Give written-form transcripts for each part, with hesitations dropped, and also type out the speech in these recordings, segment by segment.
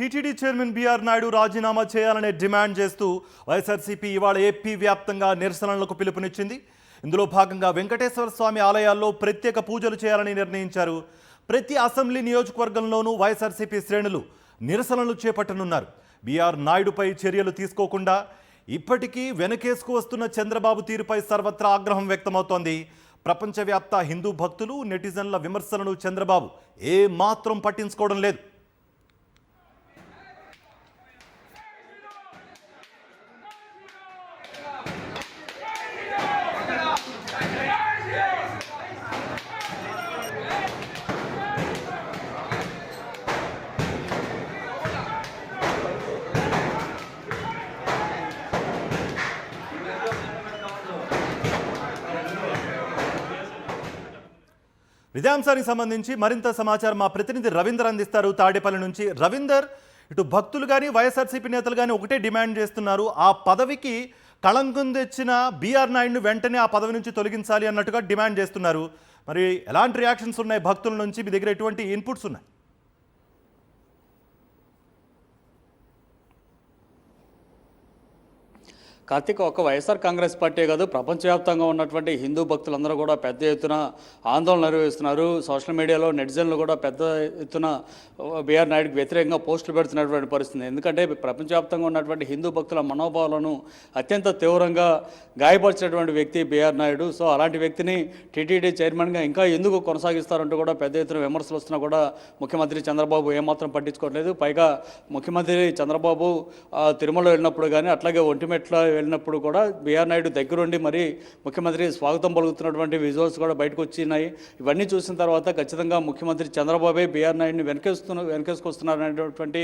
TTD chairman B R Naidu రాజీనామా చేయాలనే demand చేస్తూ వైఎస్ఆర్సీపీ ఇవాళ ఏపీ వ్యాప్తంగా నిరసనలకు పిలుపునిచ్చింది. ఇందులో భాగంగా వెంకటేశ్వర స్వామి ఆలయాల్లో ప్రత్యేక పూజలు చేయాలని నిర్ణయించారు. ప్రతి అసెంబ్లీ నియోజకవర్గంలోనూ వైఎస్ఆర్సీపీ శ్రేణులు నిరసనలు చేపట్టనున్నారు. బీఆర్ నాయుడుపై చర్యలు తీసుకోకుండా ఇప్పటికీ వెనకేసుకు వస్తున్న చంద్రబాబు తీరుపై సర్వత్రా ఆగ్రహం వ్యక్తమవుతోంది. ప్రపంచవ్యాప్త హిందూ భక్తులు, నెటిజన్ల విమర్శలను చంద్రబాబు ఏ మాత్రం పట్టించుకోవడం లేదు. ఇదే అంశానికి సంబంధించి మరింత సమాచారం మా ప్రతినిధి రవీందర్ అందిస్తారు తాడేపల్లి నుంచి. రవీందర్, ఇటు భక్తులు కానీ వైఎస్ఆర్సీపీ నేతలు కానీ ఒకటే డిమాండ్ చేస్తున్నారు. ఆ పదవికి కళంకం తెచ్చిన బీఆర్ నాయుడును వెంటనే ఆ పదవి నుంచి తొలగించాలి అన్నట్టుగా డిమాండ్ చేస్తున్నారు. మరి ఎలాంటి రియాక్షన్స్ ఉన్నాయి భక్తుల నుంచి? మీ దగ్గర ఎటువంటి ఇన్పుట్స్ ఉన్నాయి? కార్తీక్, ఒక వైఎస్ఆర్ కాంగ్రెస్ పార్టీ కాదు, ప్రపంచవ్యాప్తంగా ఉన్నటువంటి హిందూ భక్తులందరూ కూడా పెద్ద ఎత్తున ఆందోళన నిర్వహిస్తున్నారు. సోషల్ మీడియాలో నెటిజన్లు కూడా పెద్ద ఎత్తున బీఆర్ నాయుడుకి వ్యతిరేకంగా పోస్టులు పెడుతున్నటువంటి పరిస్థితి. ఎందుకంటే ప్రపంచవ్యాప్తంగా ఉన్నటువంటి హిందూ భక్తుల మనోభావాలను అత్యంత తీవ్రంగా గాయపరిచినటువంటి వ్యక్తి బీఆర్ నాయుడు. సో అలాంటి వ్యక్తిని టీటీడీ చైర్మన్గా ఇంకా ఎందుకు కొనసాగిస్తారంటూ కూడా పెద్ద ఎత్తున విమర్శలు వస్తున్నా కూడా ముఖ్యమంత్రి చంద్రబాబు ఏమాత్రం పట్టించుకోవట్లేదు. పైగా ముఖ్యమంత్రి చంద్రబాబు తిరుమల వెళ్ళినప్పుడు కానీ అట్లాగే ఒంటిమెట్ల వెళ్ళినప్పుడు కూడా బీఆర్ నాయుడు దగ్గరుండి మరి ముఖ్యమంత్రి స్వాగతం పలుకుతున్నటువంటి విజువల్స్ కూడా బయటకు వచ్చినాయి. ఇవన్నీ చూసిన తర్వాత ఖచ్చితంగా ముఖ్యమంత్రి చంద్రబాబే బీఆర్ నాయుడిని వెనకేసుకొస్తున్నారనేటువంటి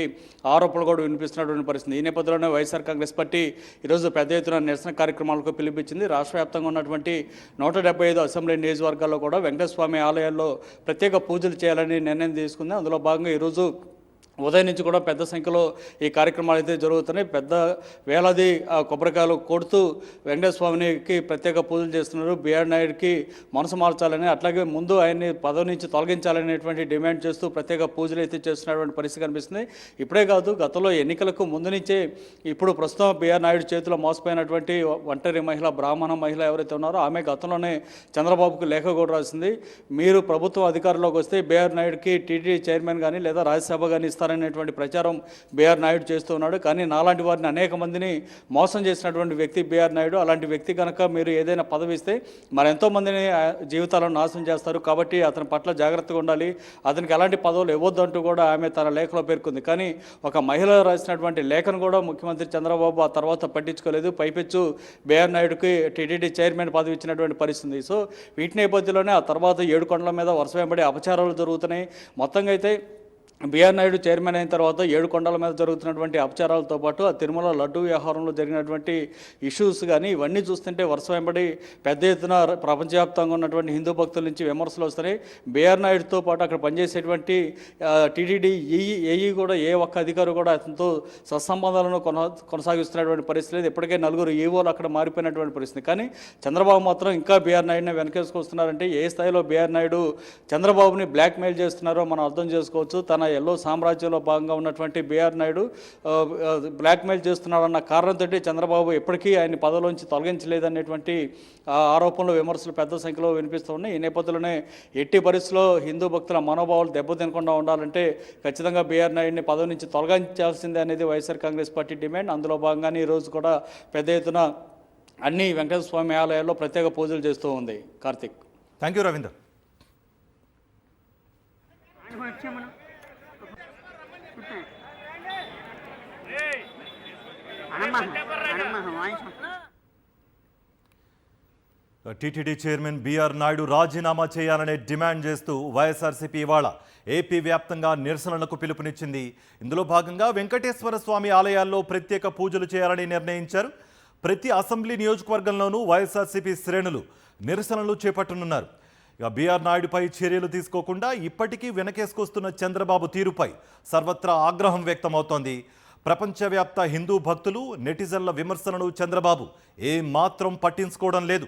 ఆరోపణలు కూడా వినిపిస్తున్నటువంటి పరిస్థితి. ఈ నేపథ్యంలోనే వైఎస్ఆర్ కాంగ్రెస్ పార్టీ ఈరోజు పెద్ద ఎత్తున నిరసన కార్యక్రమాలకు పిలిపించింది. రాష్ట్ర వ్యాప్తంగా ఉన్నటువంటి 175 అసెంబ్లీ నియోజకవర్గాల్లో కూడా వెంకటేశ్వర స్వామి ఆలయాల్లో ప్రత్యేక పూజలు చేయాలని నిర్ణయం తీసుకుంది. అందులో భాగంగా ఈరోజు ఉదయం నుంచి కూడా పెద్ద సంఖ్యలో ఈ కార్యక్రమాలు అయితే జరుగుతున్నాయి. పెద్ద వేలాది కొబ్బరికాయలు కొడుతూ వెంకటేశ్వర స్వామికి ప్రత్యేక పూజలు చేస్తున్నారు. బీఆర్ నాయుడికి మనసు మార్చాలని, అట్లాగే ముందు ఆయన్ని పదవి నుంచి తొలగించాలనేటువంటి డిమాండ్ చేస్తూ ప్రత్యేక పూజలు అయితే చేస్తున్నటువంటి పరిస్థితి కనిపిస్తుంది. ఇప్పుడే కాదు, గతంలో ఎన్నికలకు ముందు నుంచే ఇప్పుడు ప్రస్తుతం బీఆర్ నాయుడు చేతిలో మోసపోయినటువంటి ఒంటరి మహిళ, బ్రాహ్మణ మహిళ ఎవరైతే ఉన్నారో ఆమె గతంలోనే చంద్రబాబుకు లేఖ కూడా రాసింది. మీరు ప్రభుత్వం అధికారంలోకి వస్తే బీఆర్ నాయుడికి టీటీడీ చైర్మన్ కానీ లేదా రాజ్యసభ కానీ అనేటువంటి ప్రచారం బీఆర్ నాయుడు చేస్తూ ఉన్నాడు. కానీ నాలాంటి వారిని అనేక మందిని మోసం చేసినటువంటి వ్యక్తి బీఆర్ నాయుడు. అలాంటి వ్యక్తి కనుక మీరు ఏదైనా పదవి ఇస్తే మరి ఎంతోమందిని జీవితాలను నాశనం చేస్తారు. కాబట్టి అతని పట్ల జాగ్రత్తగా ఉండాలి, అతనికి ఎలాంటి పదవులు ఇవ్వద్దు అంటూ కూడా ఆమె తన లేఖలో పేర్కొంది. కానీ ఒక మహిళ రాసినటువంటి లేఖను కూడా ముఖ్యమంత్రి చంద్రబాబు ఆ తర్వాత పట్టించుకోలేదు. పైపెచ్చు బీఆర్ నాయుడుకి టీటీడీ చైర్మన్ పదవి ఇచ్చినటువంటి పరిస్థితి. సో వీటి నేపథ్యంలోనే ఆ తర్వాత 7 కొండల మీద వరుస వెంబడి అపచారాలు జరుగుతున్నాయి. మొత్తంగా అయితే బీఆర్ నాయుడు చైర్మన్ అయిన తర్వాత 7 కొండల మీద జరుగుతున్నటువంటి అపచారాలతో పాటు ఆ తిరుమల లడ్డు వ్యవహారంలో జరిగినటువంటి ఇష్యూస్ కానీ ఇవన్నీ చూస్తుంటే వరుస వెంబడి పెద్ద ఎత్తున ప్రపంచవ్యాప్తంగా ఉన్నటువంటి హిందూ భక్తుల నుంచి విమర్శలు వస్తున్నాయి. బీఆర్ నాయుడుతో పాటు అక్కడ పనిచేసేటువంటి టీటీడీ ఏఈ కూడా ఏ ఒక్క అధికారి కూడా అతనితో సత్సంబంధాలను కొనసాగిస్తున్నటువంటి పరిస్థితి లేదు. ఇప్పటికే 4 ఈవోలు అక్కడ మారిపోయినటువంటి పరిస్థితి. కానీ చంద్రబాబు మాత్రం ఇంకా బీఆర్ నాయుడిని వెనకేసుకొస్తున్నారంటే ఏ స్థాయిలో బీఆర్ నాయుడు చంద్రబాబుని బ్లాక్మెయిల్ చేస్తున్నారో మనం అర్థం చేసుకోవచ్చు. తన ఎల్లో సామ్రాజ్యంలో భాగంగా ఉన్నటువంటి బీఆర్ నాయుడు బ్లాక్మెయిల్ చేస్తున్నాడన్న కారణంతో చంద్రబాబు ఎప్పటికీ ఆయన పదవిలోంచి తొలగించలేదనేటువంటి ఆరోపణలు, విమర్శలు పెద్ద సంఖ్యలో వినిపిస్తూ ఉన్నాయి. ఈ నేపథ్యంలోనే ఎట్టి పరిస్థితుల్లో హిందూ భక్తుల మనోభావాలు దెబ్బతినకుండా ఉండాలంటే ఖచ్చితంగా బీఆర్ నాయుడిని పదవి నుంచి తొలగించాల్సిందే అనేది వైఎస్ఆర్ కాంగ్రెస్ పార్టీ డిమాండ్. అందులో భాగంగానే ఈరోజు కూడా పెద్ద ఎత్తున అన్ని వెంకటేశ్వర స్వామి ఆలయాల్లో ప్రత్యేక పూజలు చేస్తూ ఉంది. Karthik, thank you Ravinder. TTD chairman B R Naidu రాజీనామా చేయాలనే డిమాండ్ చేస్తూ వైఎస్ఆర్సీపీ ఇవాళ ఏపీ వ్యాప్తంగా నిరసనలకు పిలుపునిచ్చింది. ఇందులో భాగంగా వెంకటేశ్వర స్వామి ఆలయాల్లో ప్రత్యేక పూజలు చేయాలని నిర్ణయించారు. ప్రతి అసెంబ్లీ నియోజకవర్గంలోనూ వైఎస్ఆర్సీపీ శ్రేణులు నిరసనలు చేపట్టనున్నారు. ఇక బీఆర్ నాయుడుపై చర్యలు తీసుకోకుండా ఇప్పటికీ వెనకేసుకొస్తున్న చంద్రబాబు తీరుపై సర్వత్రా ఆగ్రహం వ్యక్తమవుతోంది. ప్రపంచవ్యాప్త హిందూ భక్తులు, నెటిజన్ల విమర్శలను చంద్రబాబు ఏ మాత్రం పట్టించుకోవడం లేదు.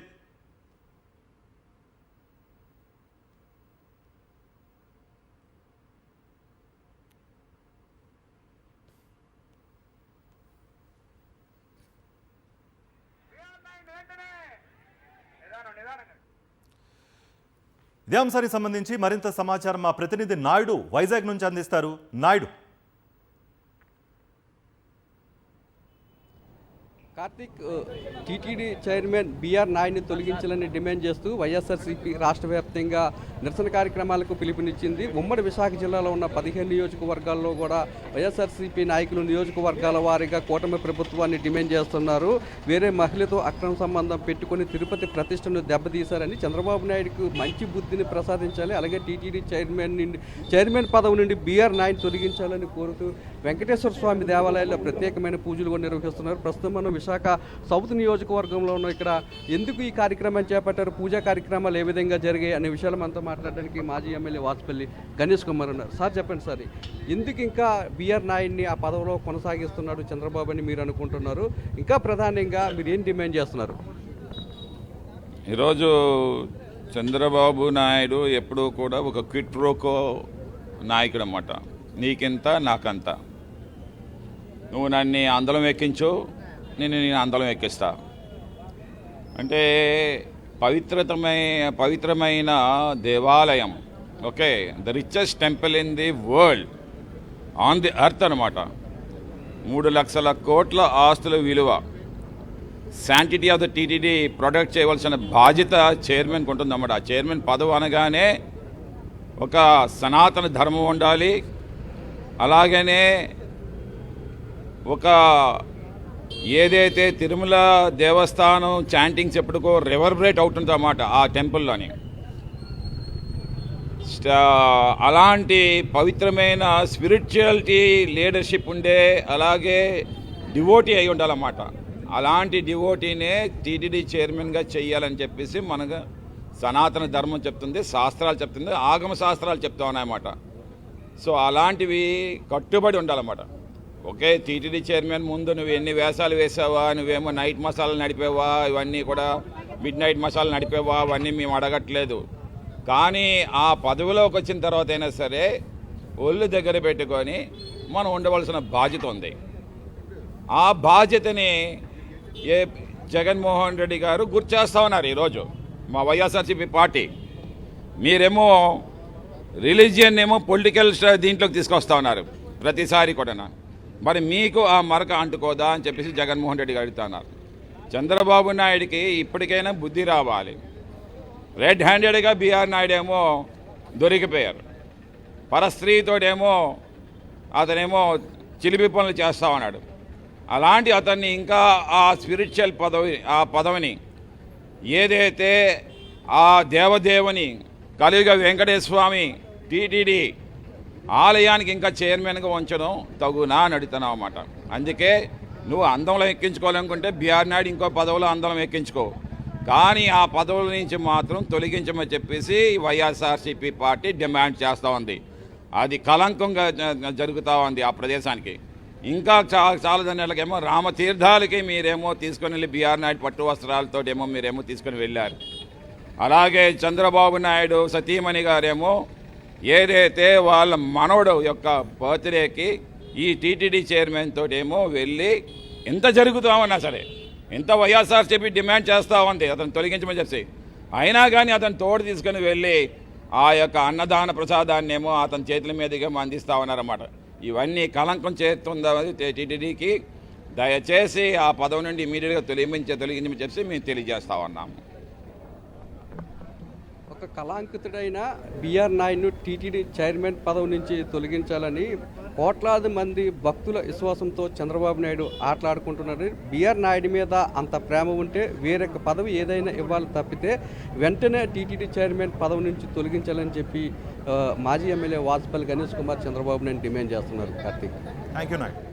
ఇదే అంశానికి సంబంధించి మరింత సమాచారం మా ప్రతినిధి నాయుడు వైజాగ్ నుంచి అందిస్తారు. Naidu. Karthik, TTD chairman B R నాయుడిని తొలగించాలని డిమాండ్ చేస్తూ వైఎస్ఆర్సీపీ రాష్ట్ర వ్యాప్తంగా నిరసన కార్యక్రమాలకు పిలుపునిచ్చింది. ఉమ్మడి విశాఖ జిల్లాలో ఉన్న 15 నియోజకవర్గాల్లో కూడా వైఎస్ఆర్సీపీ నాయకులు నియోజకవర్గాల వారీగా కూటమి ప్రభుత్వాన్ని డిమాండ్ చేస్తున్నారు. వేరే మహిళతో అక్రమ సంబంధం పెట్టుకుని తిరుపతి ప్రతిష్టను దెబ్బతీశారని, చంద్రబాబు నాయుడుకు మంచి బుద్ధిని ప్రసాదించాలి, అలాగే టీటీడీ చైర్మన్ పదవి నుండి బీఆర్ నాయుడిని తొలగించాలని కోరుతూ వెంకటేశ్వర స్వామి దేవాలయాల్లో ప్రత్యేకమైన పూజలు కూడా నిర్వహిస్తున్నారు. ప్రస్తుతం మనం విశాఖ సౌత్ నియోజకవర్గంలో ఉన్న ఇక్కడ ఎందుకు ఈ కార్యక్రమాన్ని చేపట్టారు, పూజా కార్యక్రమాలు ఏ విధంగా జరిగాయి అనే విషయాలు మనతో మాట్లాడడానికి మాజీ ఎమ్మెల్యే వాజ్పల్లి గణేష్ కుమార్ ఉన్నారు. సార్ చెప్పండి సార్, ఎందుకు ఇంకా బీఆర్ నాయుడిని ఆ పదవిలో కొనసాగిస్తున్నాడు చంద్రబాబు అని మీరు అనుకుంటున్నారు? ఇంకా ప్రధానంగా మీరు ఏం డిమాండ్ చేస్తున్నారు? ఈరోజు చంద్రబాబు నాయుడు ఎప్పుడూ కూడా ఒక క్విట్ ప్రోకో నాయకుడు అన్నమాట. నీకింత నాకంత, నువ్వు నన్ను అందలం ఎక్కించు, నేను అందలం ఎక్కిస్తా అంటే పవిత్రమైన దేవాలయం, okay, the richest temple in the world, on the earth అనమాట. 3 లక్షల కోట్ల ఆస్తుల విలువ, sanctity of the TTD protect చేయవలసిన బాధ్యత చైర్మన్కి ఉంటుందన్నమాట. ఆ చైర్మన్ పదవి అనగానే ఒక సనాతన ధర్మం ఉండాలి, అలాగనే ఒక ఏదైతే తిరుమల దేవస్థానం చాంటింగ్స్ ఎప్పటికో రివర్బరేట్ అవుతుందన్నమాట ఆ టెంపుల్లోని. అలాంటి పవిత్రమైన స్పిరిచువాలిటీ లీడర్షిప్ ఉండే, అలాగే డివోటీ అయి ఉండాలన్నమాట. అలాంటి డివోటీనే టీటీడీ చైర్మన్గా చెయ్యాలని చెప్పేసి మనకు సనాతన ధర్మం చెప్తుంది, శాస్త్రాలు చెప్తుంది, ఆగమ శాస్త్రాలు చెప్తా ఉన్నాయన్నమాట. సో అలాంటివి కట్టుబడి ఉండాలన్నమాట. ఓకే, టీటీడీ చైర్మన్ ముందు నువ్వు ఎన్ని వేషాలు వేసావా, నువ్వేమో నైట్ మసాలాలు నడిపేవా, ఇవన్నీ కూడా మిడ్ నైట్ మసాలాలు నడిపేవా, అవన్నీ మేము అడగట్లేదు. కానీ ఆ పదవిలోకి వచ్చిన తర్వాత అయినా సరే ఒళ్ళు దగ్గర పెట్టుకొని మనం ఉండవలసిన బాధ్యత ఉంది. ఆ బాధ్యతని జగన్మోహన్ రెడ్డి గారు గుర్తు చేస్తూ ఉన్నారు ఈరోజు మా వైఎస్ఆర్సీపీ పార్టీ. మీరేమో రిలీజియన్ ఏమో పొలిటికల్ దీంట్లోకి తీసుకొస్తా ఉన్నారు ప్రతిసారి కూడా. మరి మీకు ఆ మరక అంటుకోదా అని చెప్పేసి జగన్మోహన్ రెడ్డి గారు అడుగుతున్నారు. చంద్రబాబు నాయుడికి ఇప్పటికైనా బుద్ధి రావాలి. రెడ్ హ్యాండెడ్గా బీఆర్ నాయుడు ఏమో దొరికిపోయారు, పరస్త్రీతోడేమో అతనేమో చిలిపి పనులు చేస్తా ఉన్నాడు. అలాంటి అతన్ని ఇంకా ఆ స్పిరిచువల్ పదవిని ఏదైతే ఆ దేవదేవుని కలియుగ వెంకటేశ్వర స్వామి టీటీడీ ఆలయానికి ఇంకా చైర్మన్గా ఉంచడం తగునా అని అడుగుతున్నావు అన్నమాట. అందుకే నువ్వు అందంలో ఎక్కించుకోవాలనుకుంటే బీఆర్ నాయుడు ఇంకో పదవిలో అందంలో ఎక్కించుకో, కానీ ఆ పదవుల నుంచి మాత్రం తొలగించమని చెప్పేసి వైఎస్ఆర్సీపీ పార్టీ డిమాండ్ చేస్తూ ఉంది. అది కలంకంగా జరుగుతూ ఉంది ఆ ప్రదేశానికి. ఇంకా చాలా నెలలకేమో రామతీర్థాలకి మీరేమో తీసుకొని వెళ్ళి బీఆర్ నాయుడు పట్టు వస్త్రాలతో ఏమో మీరేమో తీసుకొని వెళ్ళారు. అలాగే చంద్రబాబు నాయుడు సతీమణి గారేమో ఏదైతే వాళ్ళ మనవడు యొక్క బర్త్డేకి ఈ టీటీడీ చైర్మన్ తోటేమో వెళ్ళి ఎంత జరుగుతామన్నా సరే, ఎంత వైఎస్ఆర్సీపీ డిమాండ్ చేస్తూ ఉంది అతను తొలగించమని చెప్పి, అయినా కానీ అతను తోడు తీసుకొని వెళ్ళి ఆ యొక్క అన్నదాన ప్రసాదాన్ని ఏమో అతని చేతుల మీదుగా అందిస్తూ ఉన్నారన్నమాట. ఇవన్నీ కలంకం చేస్తుందా టీటీడీకి. దయచేసి ఆ పదవి నుండి ఇమీడియట్గా తొలగించమని చెప్పి మేము తెలియజేస్తా ఉన్నాము. ఒక కళాంకితుడైన బీఆర్ నాయుడును టీటీడీ చైర్మన్ పదవి నుంచి తొలగించాలని కోట్లాది మంది భక్తుల విశ్వాసంతో చంద్రబాబు నాయుడు ఆటలాడుకుంటున్నారు. బీఆర్ నాయుడు మీద అంత ప్రేమ ఉంటే వేరొక పదవి ఏదైనా ఇవ్వాలి తప్పితే వెంటనే టీటీడీ చైర్మన్ పదవి నుంచి తొలగించాలని చెప్పి మాజీ ఎమ్మెల్యే వాజ్పల్లి గణేష్ కుమార్ చంద్రబాబు నాయుడు డిమాండ్ చేస్తున్నారు. Karthik, thank you Naidu.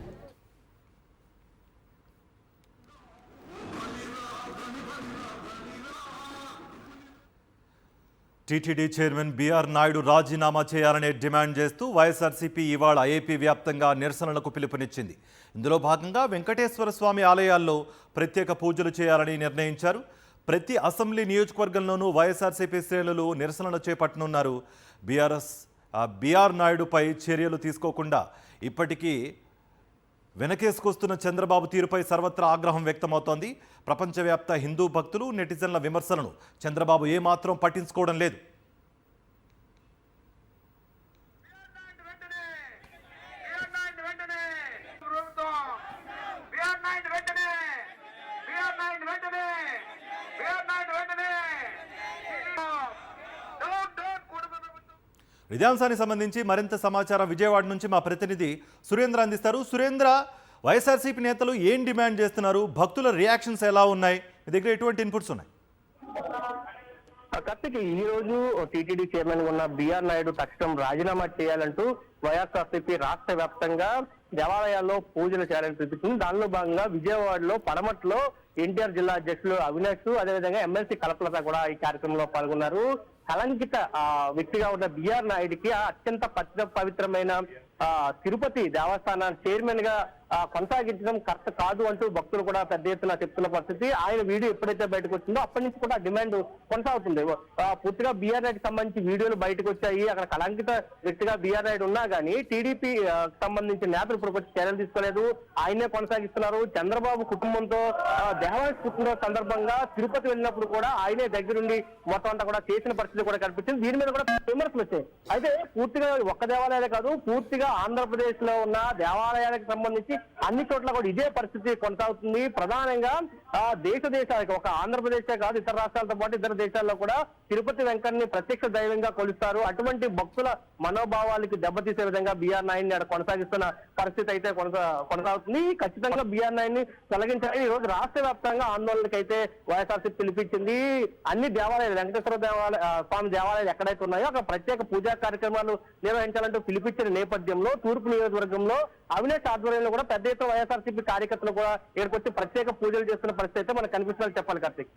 TTD chairman B R Naidu రాజీనామా చేయాలనే డిమాండ్ చేస్తూ వైఎస్ఆర్సీపీ ఇవాళ ఏపీ వ్యాప్తంగా నిరసనలకు పిలుపునిచ్చింది. ఇందులో భాగంగా వెంకటేశ్వర స్వామి ఆలయాల్లో ప్రత్యేక పూజలు చేయాలని నిర్ణయించారు. ప్రతి అసెంబ్లీ నియోజకవర్గంలోనూ వైఎస్ఆర్సీపీ శ్రేణులు నిరసనలు చేపట్టనున్నారు. బీఆర్ నాయుడుపై చర్యలు తీసుకోకుండా ఇప్పటికీ వెనకేసుకొస్తున్న చంద్రబాబు తీరుపై సర్వత్రా ఆగ్రహం వ్యక్తమవుతోంది. ప్రపంచవ్యాప్త హిందూ భక్తులు నెటిజన్ల విమర్శలను చంద్రబాబు ఏమాత్రం పట్టించుకోవడం లేదు. ఇదే అంశానికి సంబంధించి మరింత సమాచారం విజయవాడ నుంచి మా ప్రతినిధి సురేంద్ర అందిస్తారు. సురేంద్ర, వైఎస్ఆర్సీపీ నేతలు ఏం డిమాండ్ చేస్తున్నారు? భక్తుల రియాక్షన్స్ ఎలా ఉన్నాయి? మీ దగ్గర ఎటువంటి ఇన్పుట్స్ ఉన్నాయి? కార్తీక్, ఈ రోజు టీటీడీ చైర్మన్ ఉన్న బిఆర్ నాయుడు తక్షణం రాజీనామా చేయాలంటూ వైఎస్ఆర్సీపీ రాష్ట్ర వ్యాప్తంగా దేవాలయాల్లో పూజలు చేయాలని పిలుపుతుంది. దానిలో భాగంగా విజయవాడలో పడమట్లో ఎన్టీఆర్ జిల్లా అధ్యక్షులు అవినాష్, అదేవిధంగా ఎమ్మెల్సీ కలపలత కూడా ఈ కార్యక్రమంలో పాల్గొన్నారు. కలంకిత వ్యక్తిగా ఉన్న బిఆర్ నాయుడికి అత్యంత పవిత్రమైన తిరుపతి దేవస్థానం చైర్మన్ గా కొనసాగించడం కరెక్ట్ కాదు అంటూ భక్తులు కూడా పెద్ద ఎత్తున చెప్తున్న పరిస్థితి. ఆయన వీడియో ఎప్పుడైతే బయటకు వచ్చిందో అప్పటి నుంచి కూడా డిమాండ్ కొనసాగుతుంది. పూర్తిగా బిఆర్ నాయుడు సంబంధించి వీడియోలు బయటకు వచ్చాయి. అక్కడ కలంకిత వ్యక్తిగా బిఆర్ నాయుడు ఉన్నా కానీ టీడీపీ సంబంధించిన నేతలు ఇప్పుడు వచ్చి చర్యలు తీసుకోలేదు. ఆయనే కొనసాగిస్తున్నారు. చంద్రబాబు కుటుంబంతో దేవాలయ పుట్టినరోజు సందర్భంగా తిరుపతి వెళ్ళినప్పుడు కూడా ఆయనే దగ్గరుండి మొత్తం అంతా కూడా చేసిన పరిస్థితి కూడా కనిపించింది. దీని మీద కూడా విమర్శలు వచ్చాయి. అయితే పూర్తిగా ఒక్క దేవాలయాలే కాదు, పూర్తిగా ఆంధ్రప్రదేశ్ లో ఉన్న దేవాలయాలకు సంబంధించి అన్ని చోట్ల కూడా ఇదే పరిస్థితి కొనసాగుతుంది. ప్రధానంగా దేశాలకు ఒక ఆంధ్రప్రదేశే కాదు, ఇతర రాష్ట్రాలతో పాటు ఇతర దేశాల్లో కూడా తిరుపతి వెంకటని ప్రత్యక్ష దైవంగా కొలుస్తారు. అటువంటి భక్తుల మనోభావాలకి దెబ్బతీసే విధంగా బిఆర్ నాయుడిని కొనసాగిస్తున్న పరిస్థితి అయితే కొనసాగుతుంది. ఖచ్చితంగా బిఆర్ నాయుడిని తొలగించాలని ఈ రోజు రాష్ట్ర వ్యాప్తంగా ఆందోళనకి అయితే వైఎస్ఆర్సీపీ పిలిపించింది. అన్ని దేవాలయాలు, వెంకటేశ్వర స్వామి దేవాలయాలు ఎక్కడైతే ఉన్నాయో అక్కడ ప్రత్యేక పూజా కార్యక్రమాలు నిర్వహించాలంటూ పిలిపించిన నేపథ్యంలో తూర్పు నియోజకవర్గంలో అవినాష్ ఆధ్వర్యంలో కూడా పెద్ద ఎత్తున వైఎస్ఆర్సీపీ కార్యకర్తలు కూడా ఏర్కొచ్చి ప్రత్యేక పూజలు చేస్తున్న పరిస్థితి అయితే మనకు కనిపిస్తుందని చెప్పాలి. కార్తీక్.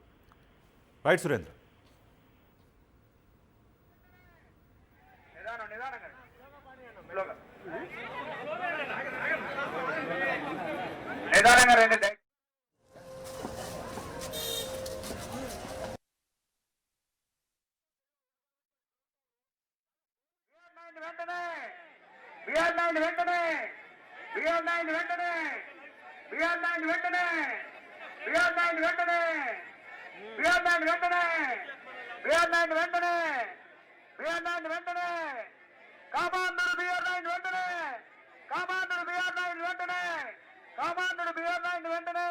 రైట్ సురేంద్ర. కామాంధుడు బిఆర్ నాయుడు వెంటనే